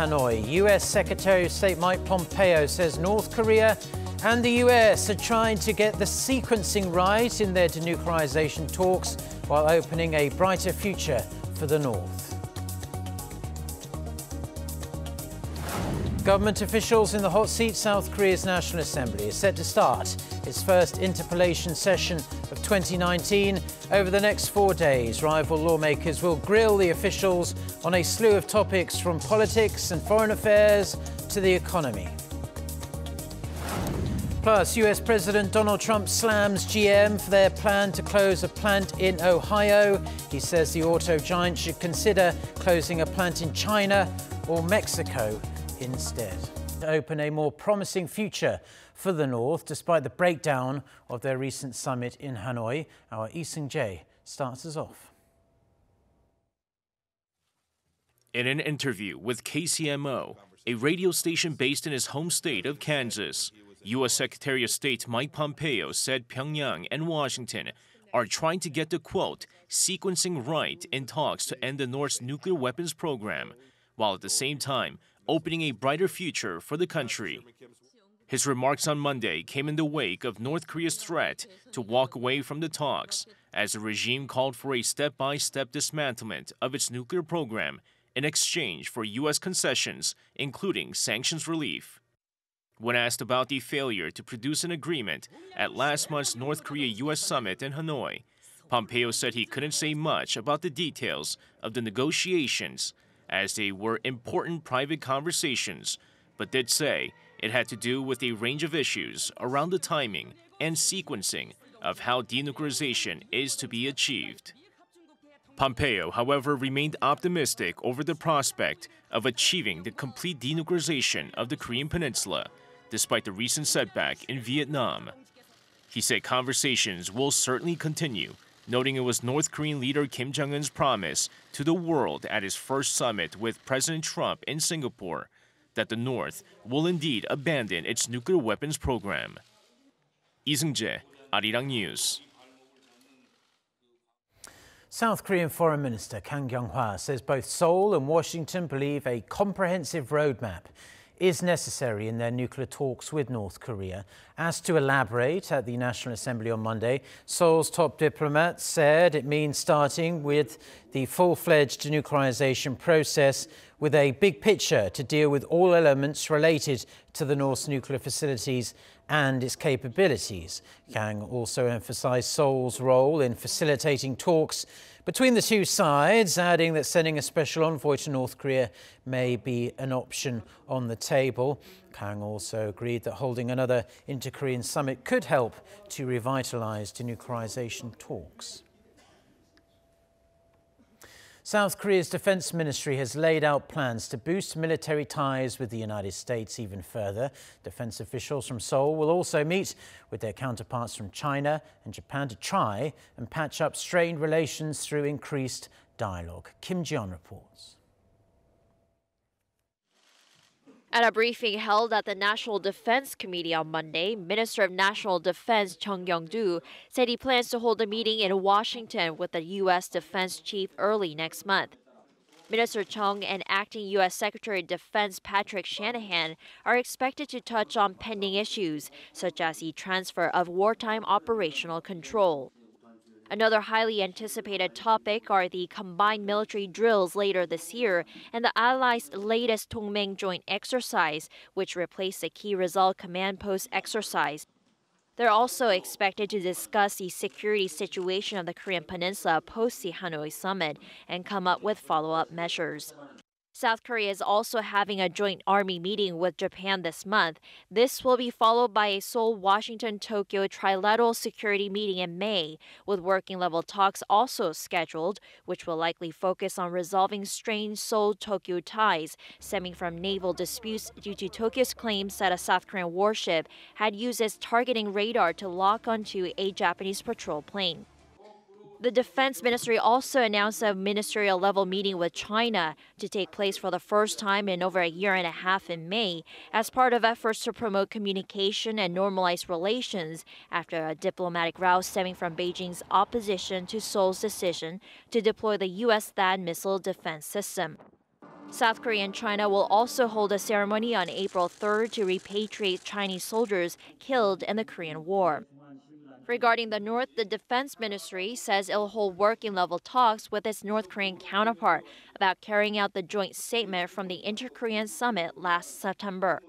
Hanoi. U.S. Secretary of State Mike Pompeo says North Korea and the U.S. are trying to get the sequencing right in their denuclearization talks while opening a brighter future for the North. Government officials in the hot seat. South Korea's National Assembly is set to start its first interpellation session of 2019. Over the next 4 days, rival lawmakers will grill the officials on a slew of topics from politics and foreign affairs to the economy. Plus, US President Donald Trump slams GM for their plan to close a plant in Ohio. He says the auto giant should consider closing a plant in China or Mexico instead. To open a more promising future for the North, despite the breakdown of their recent summit in Hanoi. Our Jaein starts us off. In an interview with KCMO, a radio station based in his home state of Kansas, U.S. Secretary of State Mike Pompeo said Pyongyang and Washington are trying to get the, quote, sequencing right in talks to end the North's nuclear weapons program, while at the same time opening a brighter future for the country. His remarks on Monday came in the wake of North Korea's threat to walk away from the talks, as the regime called for a step-by-step dismantlement of its nuclear program in exchange for U.S. concessions, including sanctions relief. When asked about the failure to produce an agreement at last month's North Korea-U.S. summit in Hanoi, Pompeo said he couldn't say much about the details of the negotiations, as they were important private conversations, but did say it had to do with a range of issues around the timing and sequencing of how denuclearization is to be achieved. Pompeo, however, remained optimistic over the prospect of achieving the complete denuclearization of the Korean Peninsula, despite the recent setback in Vietnam. He said conversations will certainly continue, noting it was North Korean leader Kim Jong-un's promise to the world at his first summit with President Trump in Singapore that the North will indeed abandon its nuclear weapons program. 이승재, Arirang News. South Korean Foreign Minister Kang says both Seoul and Washington believe a comprehensive roadmap is necessary in their nuclear talks with North Korea. Asked to elaborate at the National Assembly on Monday, Seoul's top diplomat said it means starting with the full-fledged denuclearization process with a big picture to deal with all elements related to the North's nuclear facilities and its capabilities. Kang also emphasized Seoul's role in facilitating talks between the two sides, adding that sending a special envoy to North Korea may be an option on the table. Kang also agreed that holding another inter-Korean summit could help to revitalize denuclearization talks. South Korea's defense ministry has laid out plans to boost military ties with the United States even further. Defense officials from Seoul will also meet with their counterparts from China and Japan to try and patch up strained relations through increased dialogue. Kim Ji-yeon reports. At a briefing held at the National Defense Committee on Monday, Minister of National Defense Jungho said he plans to hold a meeting in Washington with the U.S. Defense Chief early next month. Minister Chung and Acting U.S. Secretary of Defense Patrick Shanahan are expected to touch on pending issues, such as the transfer of wartime operational control. Another highly anticipated topic are the combined military drills later this year and the Allies' latest Dongmeng joint exercise, which replaced the Key Result Command Post exercise. They're also expected to discuss the security situation of the Korean Peninsula post the Hanoi summit and come up with follow-up measures. South Korea is also having a joint army meeting with Japan this month. This will be followed by a Seoul, Washington, Tokyo trilateral security meeting in May, with working-level talks also scheduled, which will likely focus on resolving strained Seoul-Tokyo ties stemming from naval disputes due to Tokyo's claims that a South Korean warship had used its targeting radar to lock onto a Japanese patrol plane. The Defense Ministry also announced a ministerial-level meeting with China to take place for the first time in over a year and a half in May as part of efforts to promote communication and normalize relations after a diplomatic row stemming from Beijing's opposition to Seoul's decision to deploy the U.S. THAAD missile defense system. South Korea and China will also hold a ceremony on April 3rd to repatriate Chinese soldiers killed in the Korean War. Regarding the North, the Defense Ministry says it'll hold working-level talks with its North Korean counterpart about carrying out the joint statement from the Inter-Korean Summit last September.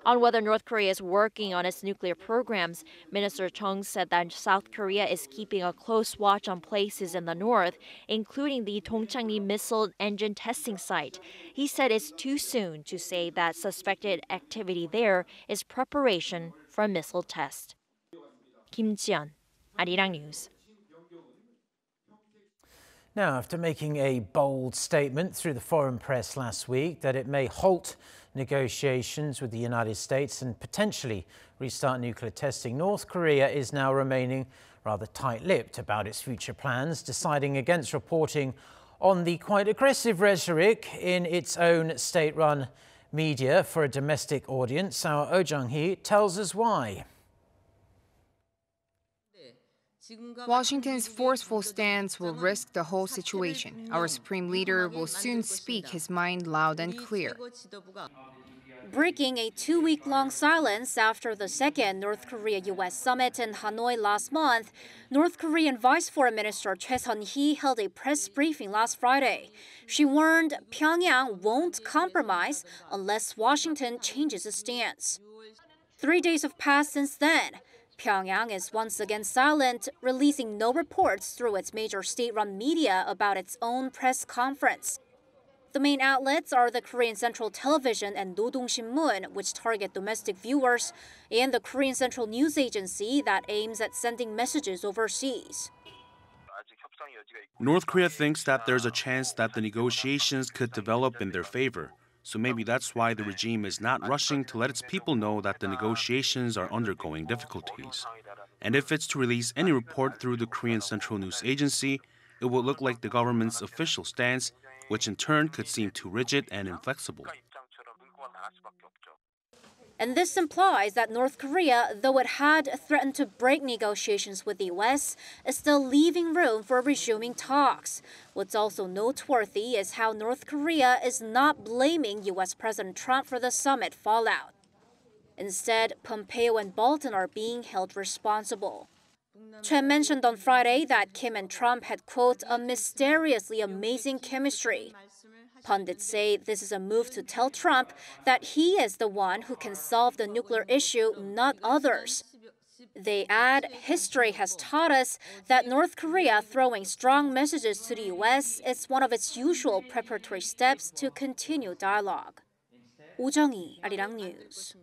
On whether North Korea is working on its nuclear programs, Minister Chung said that South Korea is keeping a close watch on places in the north, including the Dongchangni missile engine testing site. He said it's too soon to say that suspected activity there is preparation for a missile test. Kim Ji-yeon, Arirang News. Now, after making a bold statement through the foreign press last week that it may halt negotiations with the United States and potentially restart nuclear testing, North Korea is now remaining rather tight-lipped about its future plans, deciding against reporting on the quite aggressive rhetoric in its own state-run media for a domestic audience. Our Oh Jung-hee tells us why. Washington's forceful stance will risk the whole situation. Our supreme leader will soon speak his mind loud and clear. Breaking a 2-week-long silence after the second North Korea-U.S. summit in Hanoi last month, North Korean Vice Foreign Minister Choi Sun-hee held a press briefing last Friday. She warned Pyongyang won't compromise unless Washington changes its stance. 3 days have passed since then. Pyongyang is once again silent, releasing no reports through its major state-run media about its own press conference. The main outlets are the Korean Central Television and Nodong Shinmun, which target domestic viewers, and the Korean Central News Agency that aims at sending messages overseas. North Korea thinks that there's a chance that the negotiations could develop in their favor. So maybe that's why the regime is not rushing to let its people know that the negotiations are undergoing difficulties. And if it's to release any report through the Korean Central News Agency, it will look like the government's official stance, which in turn could seem too rigid and inflexible. And this implies that North Korea, though it had threatened to break negotiations with the U.S., is still leaving room for resuming talks. What's also noteworthy is how North Korea is not blaming U.S. President Trump for the summit fallout. Instead, Pompeo and Bolton are being held responsible. Choi mentioned on Friday that Kim and Trump had, quote, a mysteriously amazing chemistry. Pundits say this is a move to tell Trump that he is the one who can solve the nuclear issue, not others. They add, history has taught us that North Korea throwing strong messages to the U.S. is one of its usual preparatory steps to continue dialogue. Oh Jung-hee, Arirang News.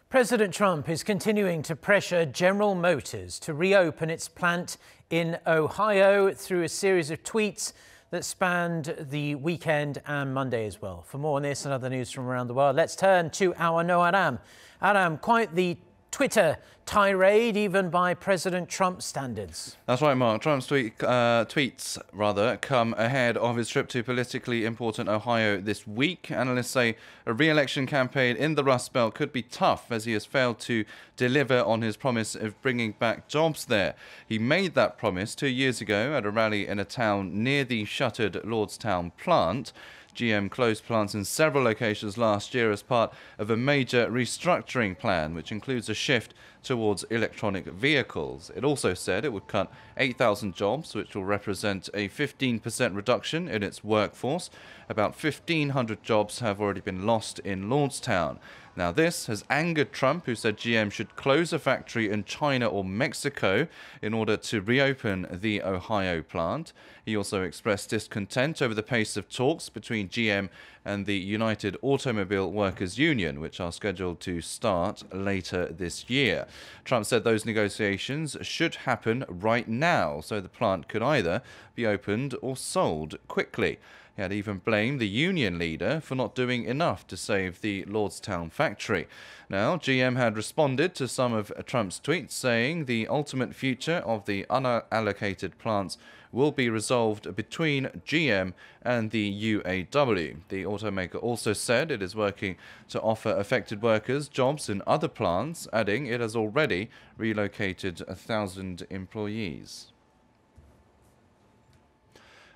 President Trump is continuing to pressure General Motors to reopen its plant in Ohio through a series of tweets that spanned the weekend and Monday as well. For more on this and other news from around the world, let's turn to our No Aram. Aram, quite the Twitter tirade, even by President Trump's standards. That's right, Mark. Trump's tweets come ahead of his trip to politically important Ohio this week. Analysts say a re-election campaign in the Rust Belt could be tough as he has failed to deliver on his promise of bringing back jobs there. He made that promise 2 years ago at a rally in a town near the shuttered Lordstown plant. GM closed plants in several locations last year as part of a major restructuring plan, which includes a shift towards electronic vehicles. It also said it would cut 8,000 jobs, which will represent a 15% reduction in its workforce. About 1,500 jobs have already been lost in Lordstown. Now, this has angered Trump, who said GM should close a factory in China or Mexico in order to reopen the Ohio plant. He also expressed discontent over the pace of talks between GM and the United Automobile Workers Union, which are scheduled to start later this year. Trump said those negotiations should happen right now, so the plant could either be opened or sold quickly. He had even blamed the union leader for not doing enough to save the Lordstown factory. Now, GM had responded to some of Trump's tweets, saying the ultimate future of the unallocated plants will be resolved between GM and the UAW. The automaker also said it is working to offer affected workers jobs in other plants, adding it has already relocated 1,000 employees.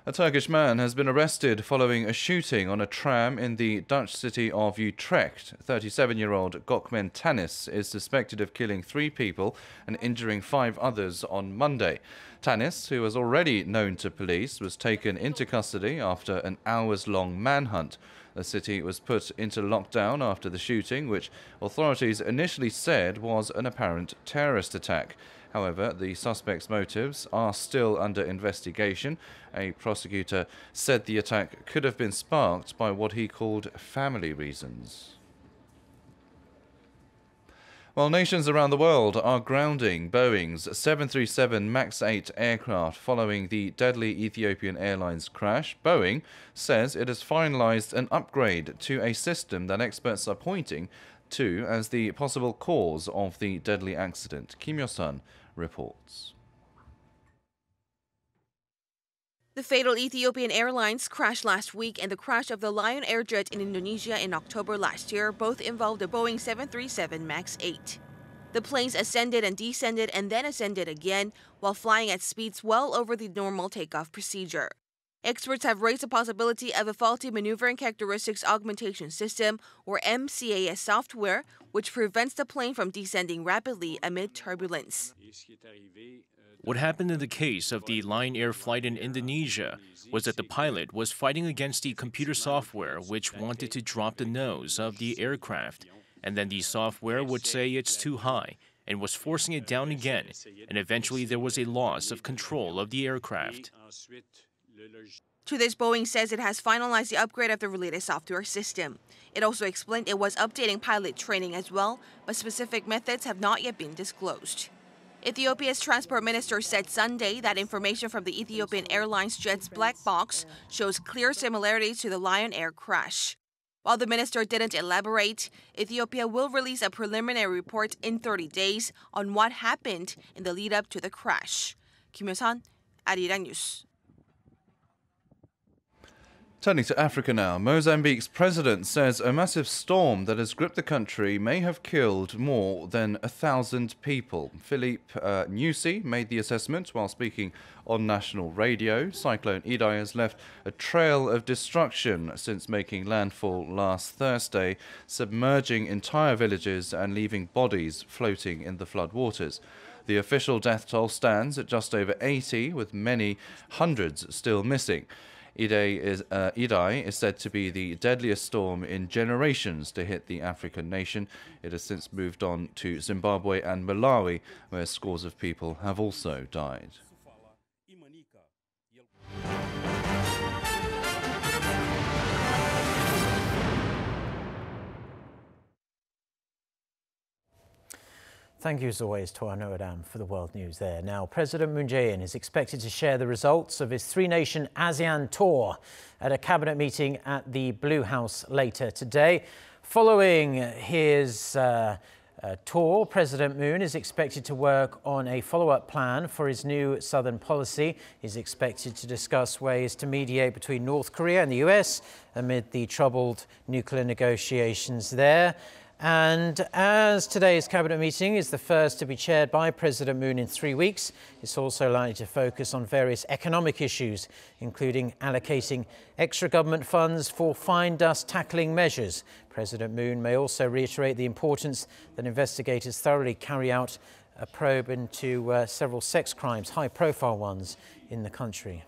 A Turkish man has been arrested following a shooting on a tram in the Dutch city of Utrecht. 37-year-old Gökmen Tanis is suspected of killing 3 people and injuring 5 others on Monday. Tanis, who was already known to police, was taken into custody after an hours-long manhunt. The city was put into lockdown after the shooting, which authorities initially said was an apparent terrorist attack. However, the suspect's motives are still under investigation. A prosecutor said the attack could have been sparked by what he called family reasons. While nations around the world are grounding Boeing's 737 MAX 8 aircraft following the deadly Ethiopian Airlines crash, Boeing says it has finalized an upgrade to a system that experts are pointing to as the possible cause of the deadly accident. Kim Yo-sun reports. The fatal Ethiopian Airlines crash last week and the crash of the Lion Air jet in Indonesia in October last year both involved a Boeing 737 MAX 8. The planes ascended and descended and then ascended again while flying at speeds well over the normal takeoff procedure. Experts have raised the possibility of a faulty maneuvering characteristics augmentation system, or MCAS software, which prevents the plane from descending rapidly amid turbulence. What happened in the case of the Lion Air flight in Indonesia was that the pilot was fighting against the computer software which wanted to drop the nose of the aircraft, and then the software would say it's too high and was forcing it down again, and eventually there was a loss of control of the aircraft. To this, Boeing says it has finalized the upgrade of the related software system. It also explained it was updating pilot training as well, but specific methods have not yet been disclosed. Ethiopia's transport minister said Sunday that information from the Ethiopian Airlines jet's black box shows clear similarities to the Lion Air crash. While the minister didn't elaborate, Ethiopia will release a preliminary report in 30 days on what happened in the lead-up to the crash. Kim Yo-sun, Arirang News. Turning to Africa now, Mozambique's president says a massive storm that has gripped the country may have killed more than 1,000 people. Philippe Nyusi made the assessment while speaking on national radio. Cyclone Idai has left a trail of destruction since making landfall last Thursday, submerging entire villages and leaving bodies floating in the floodwaters. The official death toll stands at just over 80, with many hundreds still missing. Idai is said to be the deadliest storm in generations to hit the African nation. It has since moved on to Zimbabwe and Malawi, where scores of people have also died. Thank you as always to Arnaud Adam for the world news there. Now, President Moon Jae-in is expected to share the results of his 3-nation ASEAN tour at a cabinet meeting at the Blue House later today. Following his tour, President Moon is expected to work on a follow-up plan for his new southern policy. He's expected to discuss ways to mediate between North Korea and the US amid the troubled nuclear negotiations there. And as today's cabinet meeting is the first to be chaired by President Moon in 3 weeks, it's also likely to focus on various economic issues, including allocating extra government funds for fine dust tackling measures. President Moon may also reiterate the importance that investigators thoroughly carry out a probe into several sex crimes, high-profile ones, in the country.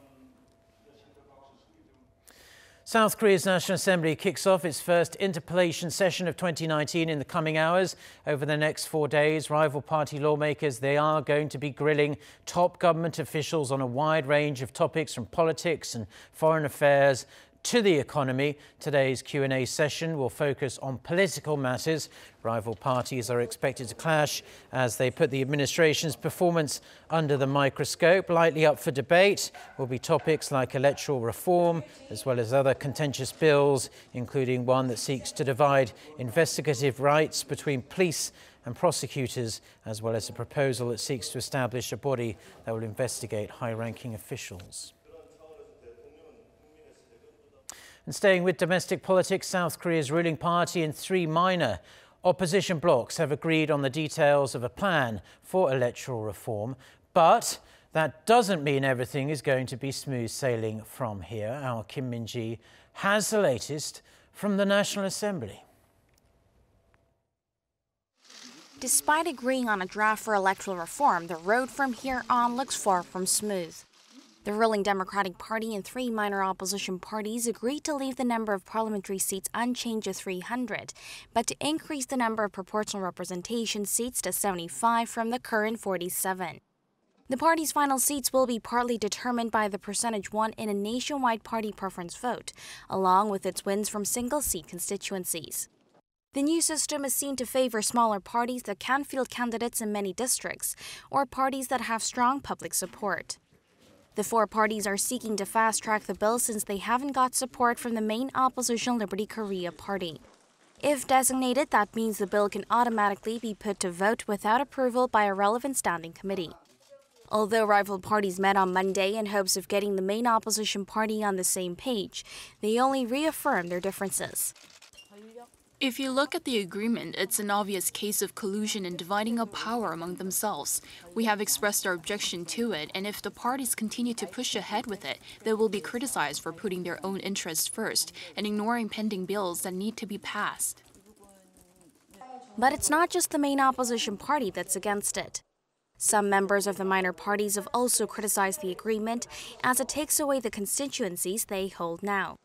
South Korea's National Assembly kicks off its first interpellation session of 2019 in the coming hours. Over the next 4 days, rival party lawmakers, they are going to be grilling top government officials on a wide range of topics from politics and foreign affairs to the economy. Today's Q&A session will focus on political matters. Rival parties are expected to clash as they put the administration's performance under the microscope. Lightly up for debate will be topics like electoral reform, as well as other contentious bills, including one that seeks to divide investigative rights between police and prosecutors, as well as a proposal that seeks to establish a body that will investigate high-ranking officials. And staying with domestic politics, South Korea's ruling party and 3 minor opposition blocs have agreed on the details of a plan for electoral reform. But that doesn't mean everything is going to be smooth sailing from here. Our Kim Min-ji has the latest from the National Assembly. Despite agreeing on a draft for electoral reform, the road from here on looks far from smooth. The ruling Democratic Party and 3 minor opposition parties agreed to leave the number of parliamentary seats unchanged at 300, but to increase the number of proportional representation seats to 75 from the current 47. The party's final seats will be partly determined by the percentage won in a nationwide party preference vote, along with its wins from single-seat constituencies. The new system is seen to favor smaller parties that can field candidates in many districts, or parties that have strong public support. The 4 parties are seeking to fast-track the bill since they haven't got support from the main opposition Liberty Korea party. If designated, that means the bill can automatically be put to vote without approval by a relevant standing committee. Although rival parties met on Monday in hopes of getting the main opposition party on the same page, they only reaffirmed their differences. If you look at the agreement, it's an obvious case of collusion and dividing up power among themselves. We have expressed our objection to it, and if the parties continue to push ahead with it, they will be criticized for putting their own interests first and ignoring pending bills that need to be passed. But it's not just the main opposition party that's against it. Some members of the minor parties have also criticized the agreement as it takes away the constituencies they hold now.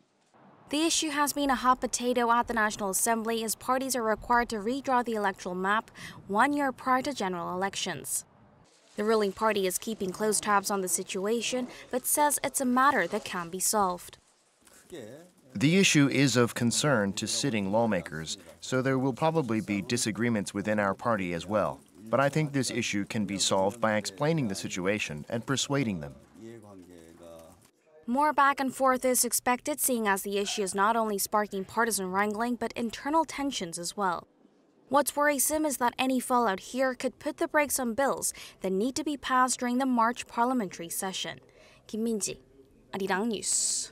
The issue has been a hot potato at the National Assembly as parties are required to redraw the electoral map 1 year prior to general elections. The ruling party is keeping close tabs on the situation, but says it's a matter that can be solved. The issue is of concern to sitting lawmakers, so there will probably be disagreements within our party as well. But I think this issue can be solved by explaining the situation and persuading them. More back and forth is expected, seeing as the issue is not only sparking partisan wrangling, but internal tensions as well. What's worrisome is that any fallout here could put the brakes on bills that need to be passed during the March parliamentary session. Kim Min-ji, Arirang News.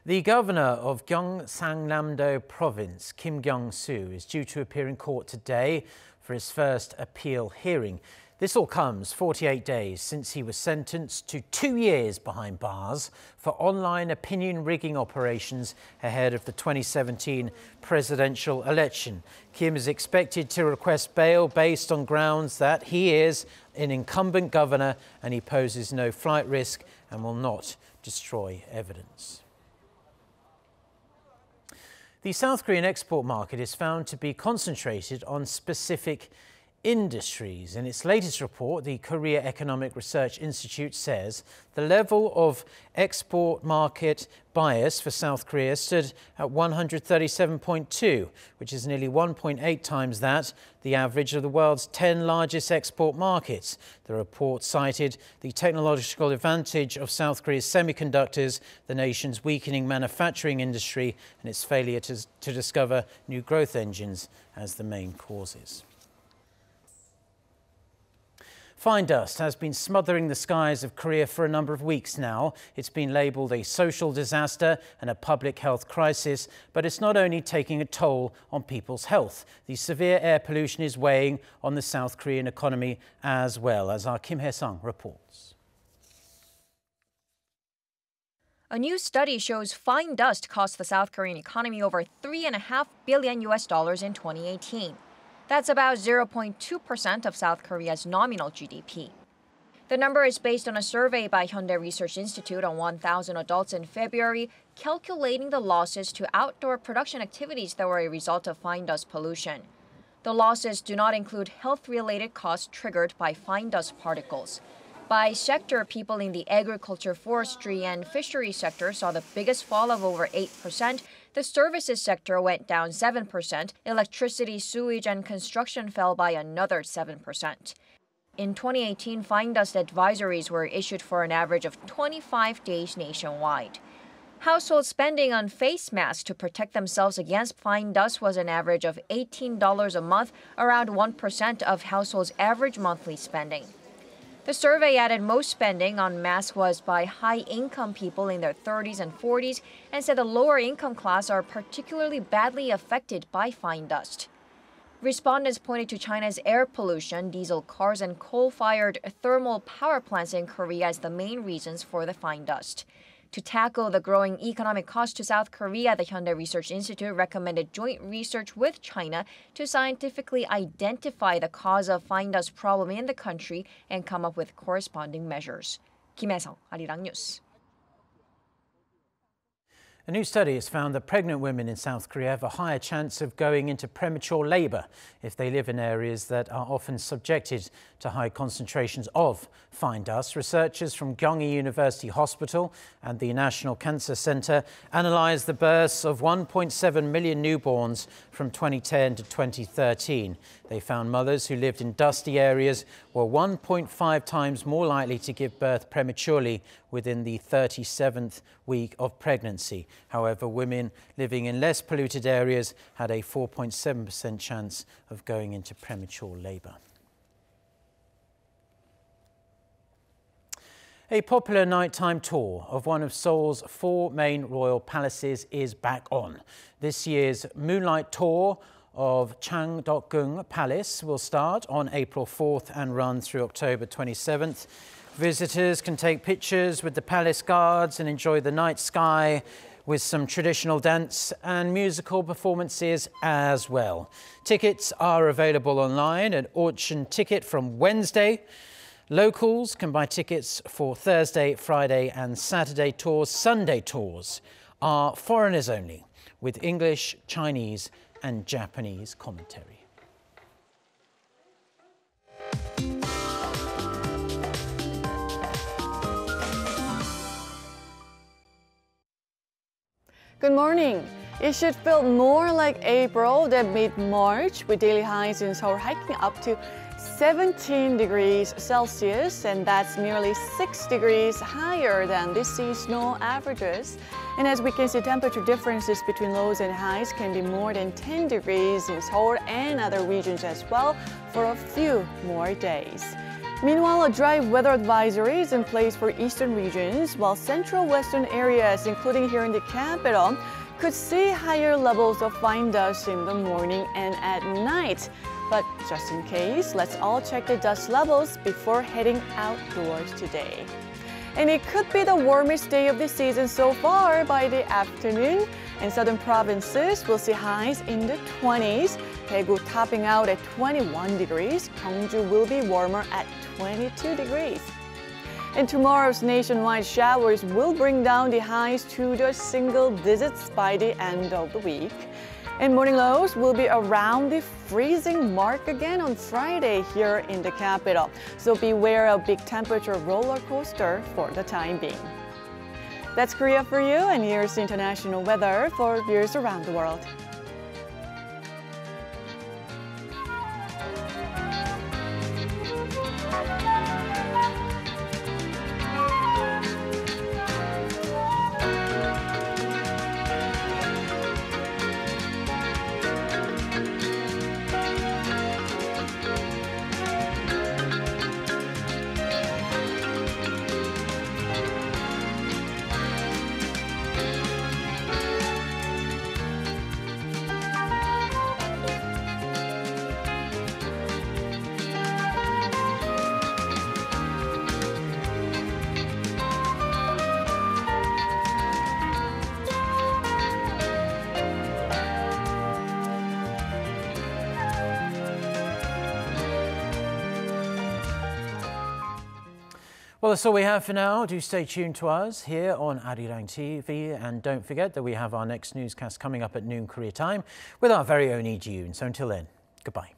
The governor of Gyeongsangnam-do province, Kyoung-soo, is due to appear in court today for his first appeal hearing. This all comes 48 days since he was sentenced to 2 years behind bars for online opinion rigging operations ahead of the 2017 presidential election. Kim is expected to request bail based on grounds that he is an incumbent governor and he poses no flight risk and will not destroy evidence. The South Korean export market is found to be concentrated on specific industries. In its latest report, the Korea Economic Research Institute says the level of export market bias for South Korea stood at 137.2, which is nearly 1.8 times the average of the world's 10 largest export markets. The report cited the technological advantage of South Korea's semiconductors, the nation's weakening manufacturing industry, and its failure to discover new growth engines as the main causes. Fine dust has been smothering the skies of Korea for a number of weeks now. It's been labelled a social disaster and a public health crisis, but it's not only taking a toll on people's health. The severe air pollution is weighing on the South Korean economy as well, as our Kim Hae-sung reports. A new study shows fine dust cost the South Korean economy over $3.5 billion in 2018. That's about 0.2% of South Korea's nominal GDP. The number is based on a survey by Hyundai Research Institute on 1,000 adults in February, calculating the losses to outdoor production activities that were a result of fine dust pollution. The losses do not include health-related costs triggered by fine dust particles. By sector, people in the agriculture, forestry, and fishery sector saw the biggest fall of over 8%. The services sector went down 7%. Electricity, sewage, and construction fell by another 7%. In 2018, fine dust advisories were issued for an average of 25 days nationwide. Household spending on face masks to protect themselves against fine dust was an average of $18 a month, around 1% of households' average monthly spending. The survey added most spending on masks was by high-income people in their 30s and 40s and said the lower income class are particularly badly affected by fine dust. Respondents pointed to China's air pollution, diesel cars, and coal-fired thermal power plants in Korea as the main reasons for the fine dust. To tackle the growing economic cost to South Korea, the Hyundai Research Institute recommended joint research with China to scientifically identify the cause of fine dust problem in the country and come up with corresponding measures. Kim Hae-sung, Arirang News. A new study has found that pregnant women in South Korea have a higher chance of going into premature labor if they live in areas that are often subjected to high concentrations of fine dust. Researchers from Gyeonggi University Hospital and the National Cancer Center analyzed the births of 1.7 million newborns from 2010 to 2013. They found mothers who lived in dusty areas were 1.5 times more likely to give birth prematurely within the 37th week of pregnancy. However, women living in less polluted areas had a 4.7% chance of going into premature labor. A popular nighttime tour of one of Seoul's 4 main royal palaces is back on. This year's Moonlight tour of Changdeokgung Palace will start on April 4th and run through October 27th. Visitors can take pictures with the palace guards and enjoy the night sky with some traditional dance and musical performances as well. Tickets are available online at Auction Ticket from Wednesday. Locals can buy tickets for Thursday, Friday and Saturday tours. Sunday tours are foreigners only, with English, Chinese and Japanese commentary. Good morning. It should feel more like April than mid-March, with daily highs in Seoul hiking up to 17 degrees Celsius, and that's nearly 6 degrees higher than the seasonal averages. And as we can see, temperature differences between lows and highs can be more than 10 degrees in Seoul and other regions as well for a few more days. Meanwhile, a dry weather advisory is in place for eastern regions, while central western areas, including here in the capital, could see higher levels of fine dust in the morning and at night. But just in case, let's all check the dust levels before heading outdoors today. And it could be the warmest day of the season so far by the afternoon. In southern provinces, we'll see highs in the 20s. Daegu topping out at 21 degrees. Gyeongju will be warmer at 22 degrees. And tomorrow's nationwide showers will bring down the highs to the single digits by the end of the week. And morning lows will be around the freezing mark again on Friday here in the capital. So beware of big temperature roller coaster for the time being. That's Korea for you, and here's the international weather for viewers around the world. Well, that's all we have for now. Do stay tuned to us here on Arirang TV, and don't forget that we have our next newscast coming up at noon Korea time with our very own Lee Ji-yoon. So until then, goodbye.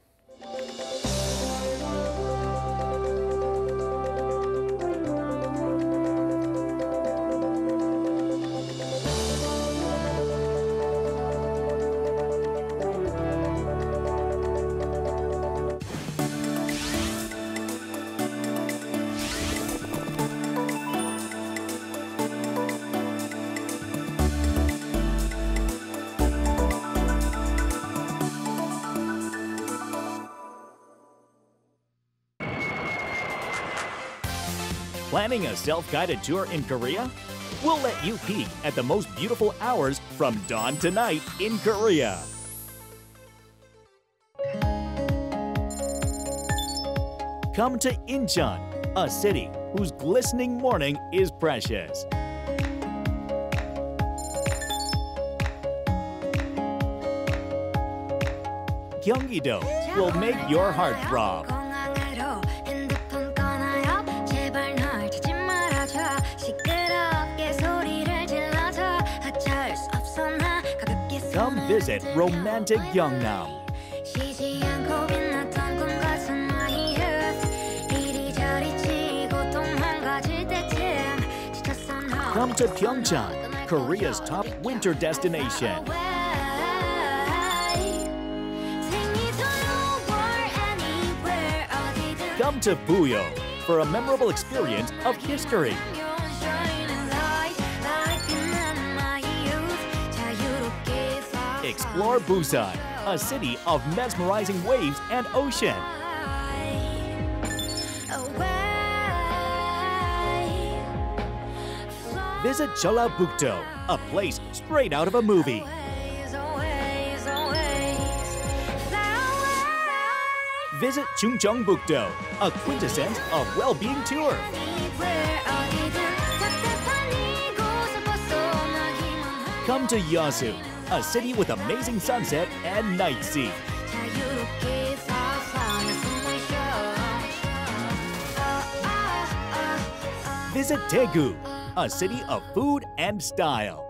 Planning a self-guided tour in Korea? We'll let you peek at the most beautiful hours from dawn to night in Korea. Come to Incheon, a city whose glistening morning is precious. Gyeonggi-do will make your heart throb. Come visit romantic Gyeongnam. Come to Pyeongchang, Korea's top winter destination. Come to Puyo for a memorable experience of history. Explore Busan, a city of mesmerizing waves and ocean. Visit Jeollabuk-do, a place straight out of a movie. Visit Chungcheongbuk-do, a quintessence of well-being tour. Come to Yeosu, a city with amazing sunset and night sea. Visit Daegu, a city of food and style.